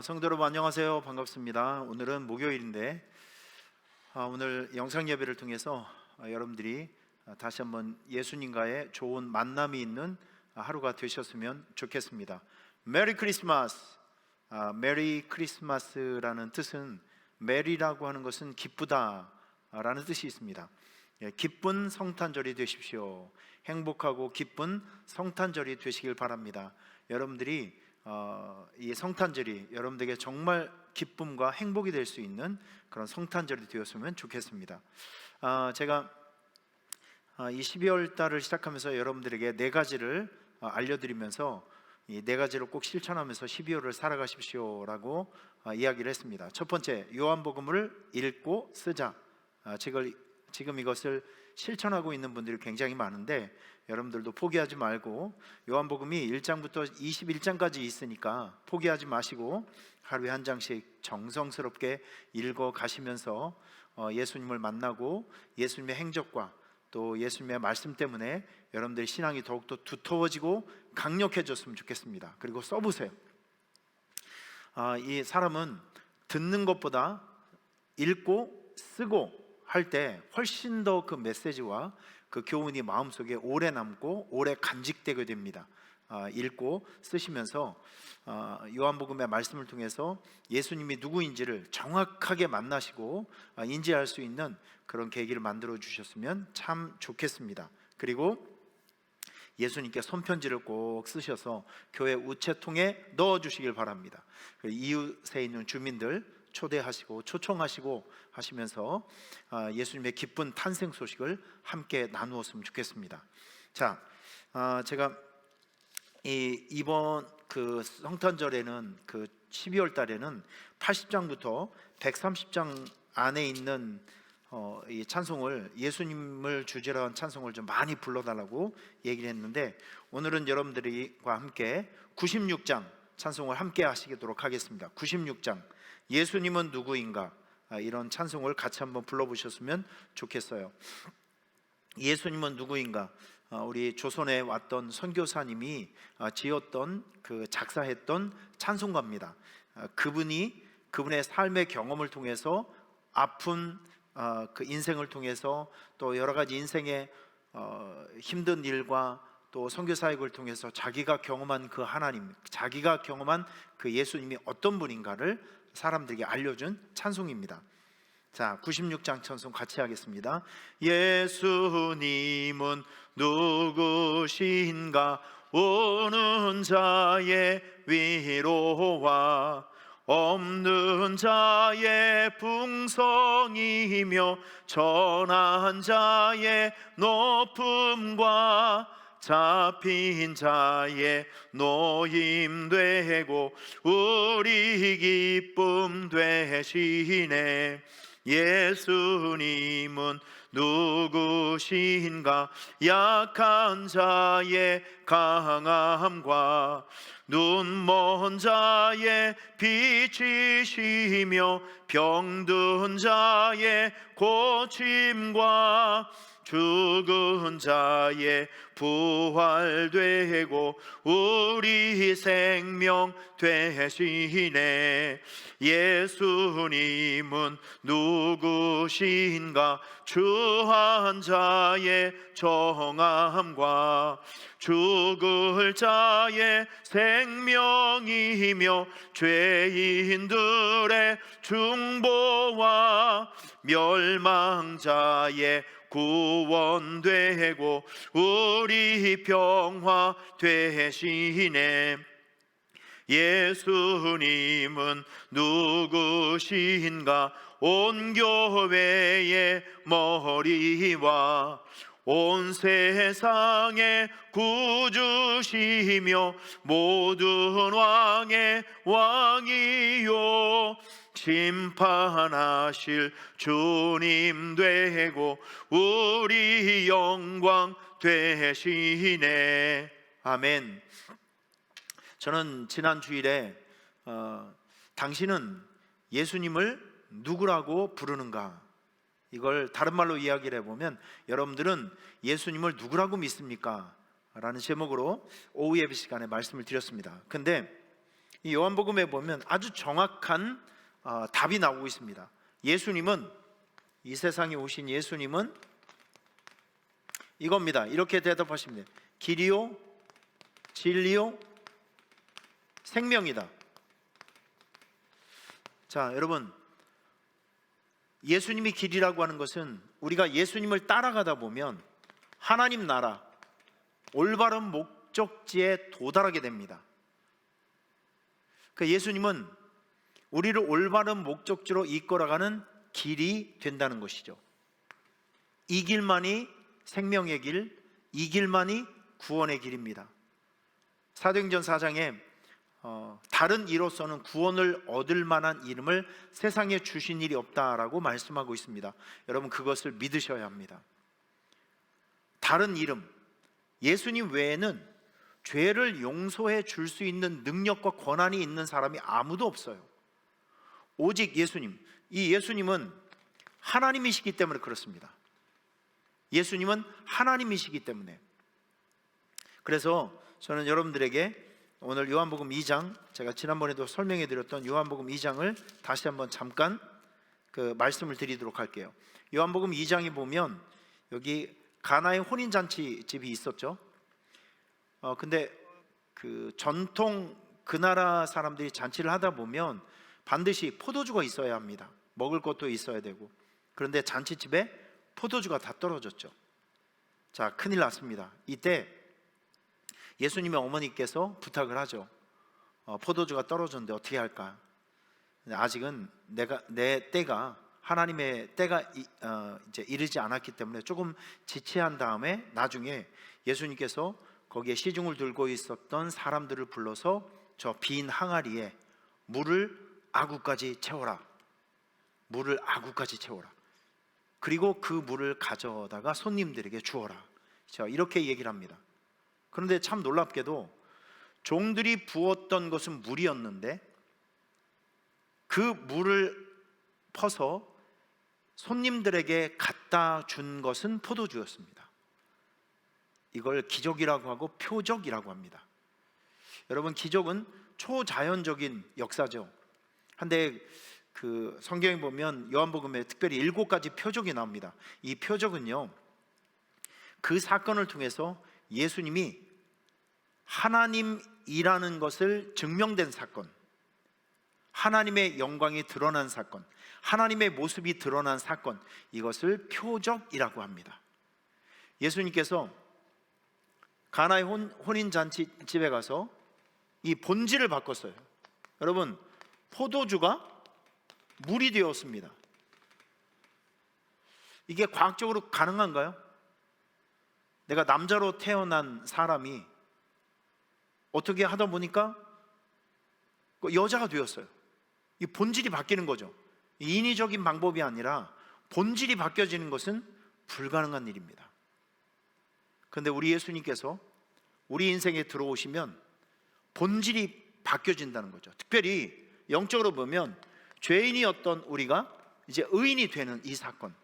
성도 여러분 안녕하세요. 반갑습니다. 오늘은 목요일인데 오늘 영상 예배를 통해서 여러분들이 다시 한번 예수님과의 좋은 만남이 있는 하루가 되셨으면 좋겠습니다. 메리 크리스마스. 메리 크리스마스라는 뜻은, 메리라고 하는 것은 기쁘다 라는 뜻이 있습니다. 기쁜 성탄절이 되십시오. 행복하고 기쁜 성탄절이 되시길 바랍니다. 여러분들이 이 성탄절이 여러분들에게 정말 기쁨과 행복이 될 수 있는 그런 성탄절이 되었으면 좋겠습니다. 제가 이 12월 달을 시작하면서 여러분들에게 네 가지를 알려드리면서 이 네 가지를 꼭 실천하면서 12월을 살아가십시오 라고 이야기를 했습니다. 첫 번째, 요한복음을 읽고 쓰자. 지금 이것을 실천하고 있는 분들이 굉장히 많은데 여러분들도 포기하지 말고, 요한복음이 1장부터 21장까지 있으니까 포기하지 마시고 하루에 한 장씩 정성스럽게 읽어 가시면서 예수님을 만나고 예수님의 행적과 또 예수님의 말씀 때문에 여러분들의 신앙이 더욱더 두터워지고 강력해졌으면 좋겠습니다. 그리고 써보세요. 이 사람은 듣는 것보다 읽고 쓰고 할 때 훨씬 더 그 메시지와 그 교훈이 마음속에 오래 남고 오래 간직되게 됩니다. 읽고 쓰시면서 요한복음의 말씀을 통해서 예수님이 누구인지를 정확하게 만나시고 인지할 수 있는 그런 계기를 만들어 주셨으면 참 좋겠습니다. 그리고 예수님께 손편지를 꼭 쓰셔서 교회 우체통에 넣어 주시길 바랍니다. 이웃에 있는 주민들 초대하시고 초청하시고 하시면서 예수님의 기쁜 탄생 소식을 함께 나누었으면 좋겠습니다. 자, 제가 이번 그 성탄절에는, 그 12월 달에는 80장부터 130장 안에 있는 이 찬송을, 예수님을 주제로 한 찬송을 좀 많이 불러달라고 얘기를 했는데, 오늘은 여러분들과 함께 96장 찬송을 함께 하시도록 하겠습니다. 96장 예수님은 누구인가, 이런 찬송을 같이 한번 불러보셨으면 좋겠어요. 예수님은 누구인가, 우리 조선에 왔던 선교사님이 지었던, 그 작사했던 찬송가입니다. 그분의 삶의 경험을 통해서, 아픈 그 인생을 통해서, 또 여러 가지 인생의 힘든 일과 또 선교 사역을 통해서 자기가 경험한 그 하나님, 자기가 경험한 그 예수님이 어떤 분인가를 사람들에게 알려준 찬송입니다. 자, 96장 찬송 같이 하겠습니다. 예수님은 누구신가, 오는 자의 위로와 없는 자의 풍성이며 전한 자의 높음과 잡힌 자의 노임되고 우리 기쁨 되시네. 예수님은 누구신가, 약한 자의 강함과 눈먼 자의 빛이시며 병든 자의 고침과 죽은 자의 부활되고 우리 생명 되시네. 예수님은 누구신가, 주한 자의 정함과 죽을 자의 생명이며 죄인들의 중보와 멸망자의 구원되고 우리 평화 되시네. 예수님은 누구신가, 온 교회의 머리와 온 세상의 구주시며 모든 왕의 왕이요 심판하실 주님 되고 우리 영광 되시네. 아멘. 저는 지난 주일에 당신은 예수님을 누구라고 부르는가, 이걸 다른 말로 이야기를 해보면, 여러분들은 예수님을 누구라고 믿습니까? 라는 제목으로 오후 예배 시간에 말씀을 드렸습니다. 근데 이 요한복음에 보면 아주 정확한 답이 나오고 있습니다. 예수님은, 이 세상에 오신 예수님은 이겁니다. 이렇게 대답하십니다. 길이요 진리요 생명이다. 자, 여러분, 예수님이 길이라고 하는 것은 우리가 예수님을 따라가다 보면 하나님 나라, 올바른 목적지에 도달하게 됩니다. 그 예수님은 우리를 올바른 목적지로 이끌어가는 길이 된다는 것이죠. 이 길만이 생명의 길, 이 길만이 구원의 길입니다. 사도행전 4장에 다른 이로서는 구원을 얻을 만한 이름을 세상에 주신 일이 없다라고 말씀하고 있습니다. 여러분, 그것을 믿으셔야 합니다. 다른 이름, 예수님 외에는 죄를 용서해 줄 수 있는 능력과 권한이 있는 사람이 아무도 없어요. 오직 예수님. 이 예수님은 하나님이시기 때문에 그렇습니다. 예수님은 하나님이시기 때문에. 그래서 저는 여러분들에게 오늘 요한복음 2장, 제가 지난번에도 설명해 드렸던 요한복음 2장을 다시 한번 잠깐 그 말씀을 드리도록 할게요. 요한복음 2장에 보면 여기 가나의 혼인잔치 집이 있었죠. 근데 그 전통 그 나라 사람들이 잔치를 하다 보면 반드시 포도주가 있어야 합니다. 먹을 것도 있어야 되고. 그런데 잔치집에 포도주가 다 떨어졌죠. 자, 큰일 났습니다. 이때 예수님의 어머니께서 부탁을 하죠. 포도주가 떨어졌는데 어떻게 할까? 아직은 내 때가, 하나님의 때가 이제 이르지 않았기 때문에 조금 지체한 다음에 나중에 예수님께서 거기에 시중을 들고 있었던 사람들을 불러서 저 빈 항아리에 물을 아구까지 채워라. 물을 아구까지 채워라. 그리고 그 물을 가져다가 손님들에게 주어라. 자, 이렇게 얘기를 합니다. 그런데 참 놀랍게도 종들이 부었던 것은 물이었는데 그 물을 퍼서 손님들에게 갖다 준 것은 포도주였습니다. 이걸 기적이라고 하고 표적이라고 합니다. 여러분, 기적은 초자연적인 역사죠. 한데 그 성경에 보면 요한복음에 특별히 7가지 표적이 나옵니다. 이 표적은요, 그 사건을 통해서 예수님이 하나님이라는 것을 증명된 사건, 하나님의 영광이 드러난 사건, 하나님의 모습이 드러난 사건, 이것을 표적이라고 합니다. 예수님께서 가나의 혼인잔치집에 가서 이 본질을 바꿨어요. 여러분, 포도주가 물이 되었습니다. 이게 과학적으로 가능한가요? 내가 남자로 태어난 사람이 어떻게 하다 보니까 여자가 되었어요. 이 본질이 바뀌는 거죠. 인위적인 방법이 아니라 본질이 바뀌어지는 것은 불가능한 일입니다. 그런데 우리 예수님께서 우리 인생에 들어오시면 본질이 바뀌어진다는 거죠. 특별히 영적으로 보면 죄인이었던 우리가 이제 의인이 되는 이 사건,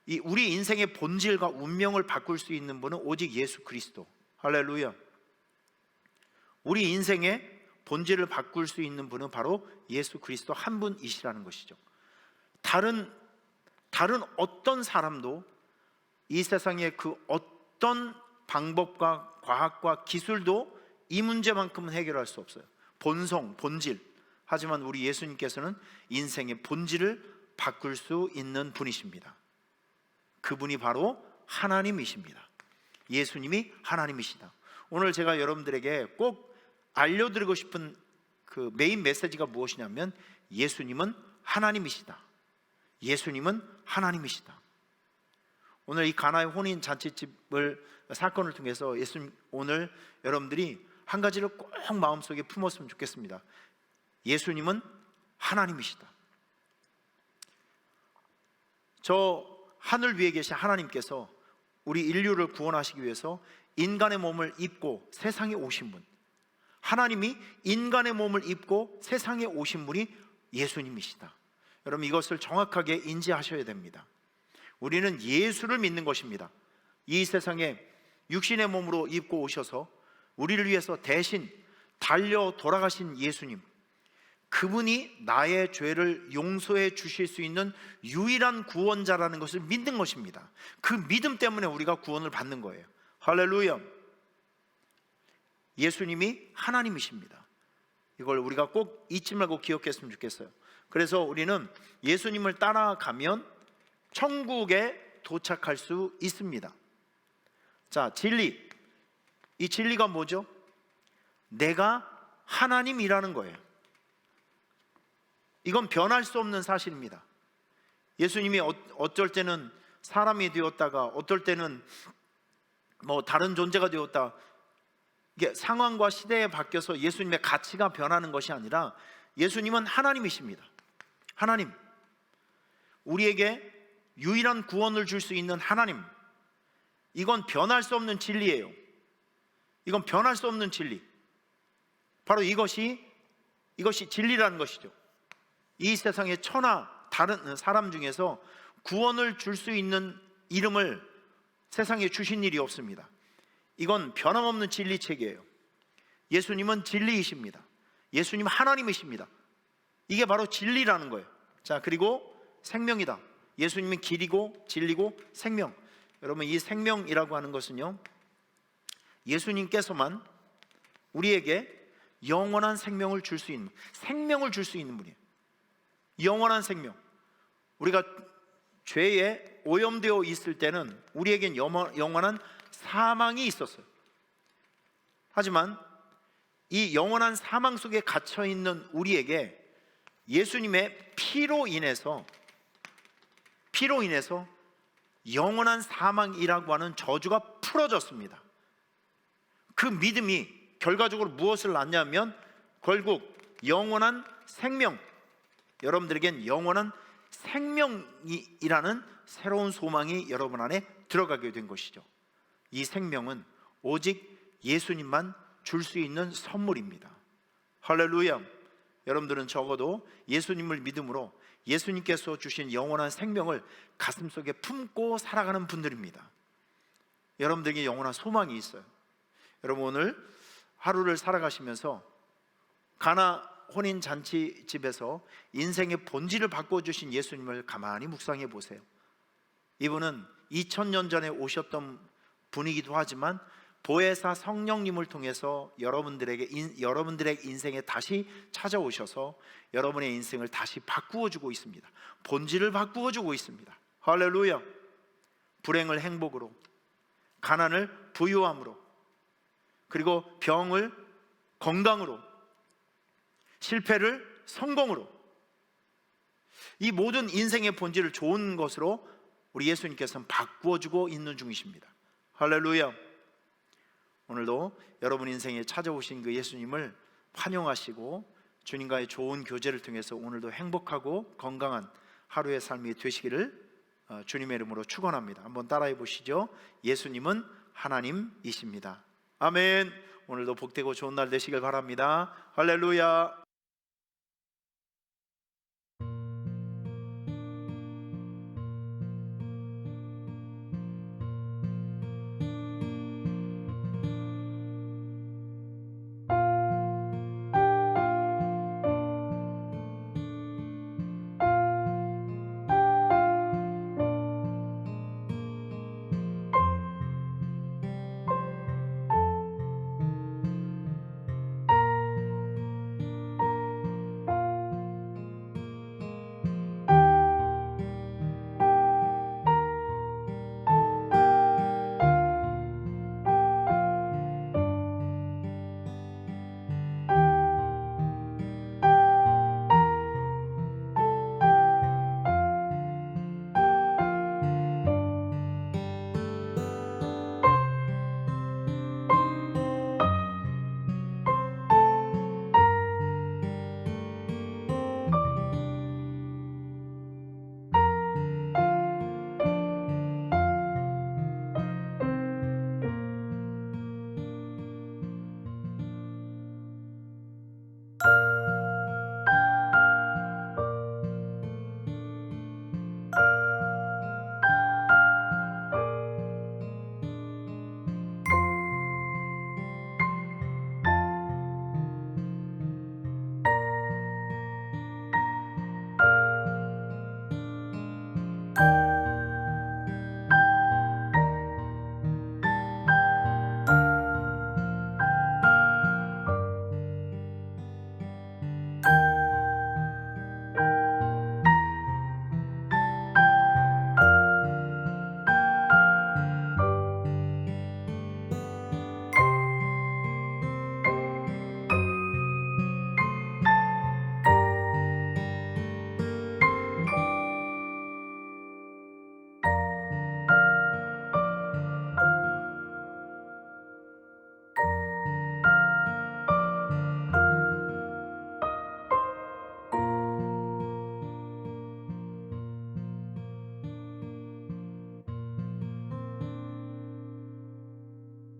이 우리 인생의 본질과 운명을 바꿀 수 있는 분은 오직 예수 그리스도. 할렐루야. 우리 인생의 본질을 바꿀 수 있는 분은 바로 예수 그리스도 한 분이시라는 것이죠. 다른 어떤 사람도 이 세상의 그 어떤 방법과 과학과 기술도 이 문제만큼은 해결할 수 없어요. 본성, 본질. 하지만 우리 예수님께서는 인생의 본질을 바꿀 수 있는 분이십니다. 그분이 바로 하나님이십니다. 예수님이 하나님이시다. 오늘 제가 여러분들에게 꼭 알려드리고 싶은 그 메인 메시지가 무엇이냐면 예수님은 하나님이시다. 예수님은 하나님이시다. 오늘 이 가나의 혼인 잔치집을 사건을 통해서 예수님, 오늘 여러분들이 한 가지를 꼭 마음속에 품었으면 좋겠습니다. 예수님은 하나님이시다. 저 하늘 위에 계신 하나님께서 우리 인류를 구원하시기 위해서 인간의 몸을 입고 세상에 오신 분, 하나님이 인간의 몸을 입고 세상에 오신 분이 예수님이시다. 여러분, 이것을 정확하게 인지하셔야 됩니다. 우리는 예수를 믿는 것입니다. 이 세상에 육신의 몸으로 입고 오셔서 우리를 위해서 대신 달려 돌아가신 예수님, 그분이 나의 죄를 용서해 주실 수 있는 유일한 구원자라는 것을 믿는 것입니다. 그 믿음 때문에 우리가 구원을 받는 거예요. 할렐루야. 예수님이 하나님이십니다. 이걸 우리가 꼭 잊지 말고 기억했으면 좋겠어요. 그래서 우리는 예수님을 따라가면 천국에 도착할 수 있습니다. 자, 진리. 이 진리가 뭐죠? 내가 하나님이라는 거예요. 이건 변할 수 없는 사실입니다. 예수님이 어쩔 때는 사람이 되었다가 어떨 때는 다른 존재가 되었다. 이게 상황과 시대에 바뀌어서 예수님의 가치가 변하는 것이 아니라 예수님은 하나님이십니다. 하나님, 우리에게 유일한 구원을 줄 수 있는 하나님, 이건 변할 수 없는 진리예요. 이건 변할 수 없는 진리. 바로 이것이 진리라는 것이죠. 이 세상에 천하 다른 사람 중에서 구원을 줄 수 있는 이름을 세상에 주신 일이 없습니다. 이건 변함없는 진리체계예요. 예수님은 진리이십니다. 예수님 하나님이십니다. 이게 바로 진리라는 거예요. 자, 그리고 생명이다. 예수님은 길이고 진리고 생명. 여러분, 이 생명이라고 하는 것은요, 예수님께서만 우리에게 영원한 생명을 줄 수 있는, 생명을 줄 수 있는 분이에요. 영원한 생명. 우리가 죄에 오염되어 있을 때는 우리에겐 영원한 사망이 있었어요. 하지만 이 영원한 사망 속에 갇혀 있는 우리에게 예수님의 피로 인해서 영원한 사망이라고 하는 저주가 풀어졌습니다. 그 믿음이 결과적으로 무엇을 낳냐면 결국 영원한 생명, 여러분들에겐 영원한 생명이라는 새로운 소망이 여러분 안에 들어가게 된 것이죠. 이 생명은 오직 예수님만 줄 수 있는 선물입니다. 할렐루야. 여러분들은 적어도 예수님을 믿음으로 예수님께서 주신 영원한 생명을 가슴속에 품고 살아가는 분들입니다. 여러분들에게 영원한 소망이 있어요. 여러분, 오늘 하루를 살아가시면서 가나 혼인잔치집에서 인생의 본질을 바꿔주신 예수님을 가만히 묵상해 보세요. 이분은 2000년 전에 오셨던 분이기도 하지만 보혜사 성령님을 통해서 여러분들의 인생에 다시 찾아오셔서 여러분의 인생을 다시 바꾸어주고 있습니다. 본질을 바꾸어주고 있습니다. 할렐루야. 불행을 행복으로, 가난을 부유함으로, 그리고 병을 건강으로, 실패를 성공으로, 이 모든 인생의 본질을 좋은 것으로 우리 예수님께서는 바꾸어주고 있는 중이십니다. 할렐루야. 오늘도 여러분 인생에 찾아오신 그 예수님을 환영하시고 주님과의 좋은 교제를 통해서 오늘도 행복하고 건강한 하루의 삶이 되시기를 주님의 이름으로 축원합니다. 한번 따라해 보시죠. 예수님은 하나님이십니다. 아멘. 오늘도 복되고 좋은 날 되시길 바랍니다. 할렐루야.